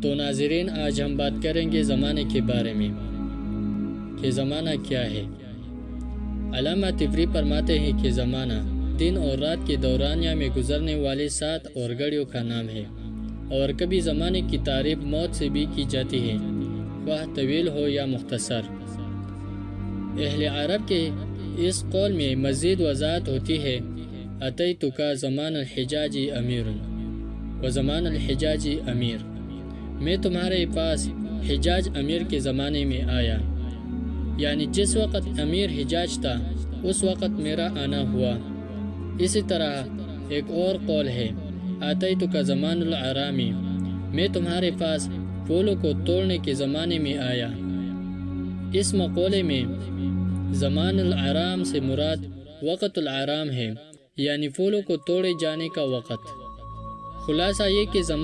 تو ناظرین، آج ہم بات کریں گے زمانے کے بارے میں کہ زمانہ کیا ہے۔ علامہ طبری فرماتے ہیں کہ زمانہ دن اور رات کے دورانیہ میں گزرنے والے 7 اور گھڑیوں کا نام ہے، اور کبھی زمانے کی تعریف موت سے بھی کی جاتی ہے، خواہ طویل ہو یا مختصر۔ اہل عرب کے اس قول میں مزید وضاحت ہوتی ہے: اتیتک زمان الحجاج امیر و زمان الحجاج امیر، میں تمہارے پاس حجاج امیر کے زمانے میں آیا، یعنی جس وقت امیر حجاج تھا اس وقت میرا آنا ہوا۔ اسی طرح ایک اور قول ہے: اتیتک زمان العرامی، میں تمہارے پاس پھولوں کو توڑنے کے زمانے میں آیا۔ اس مقولے میں زمان العرام سے مراد وقت العرام ہے، یعنی پھولوں کو توڑے جانے کا وقت۔ خلاصہ یہ کہ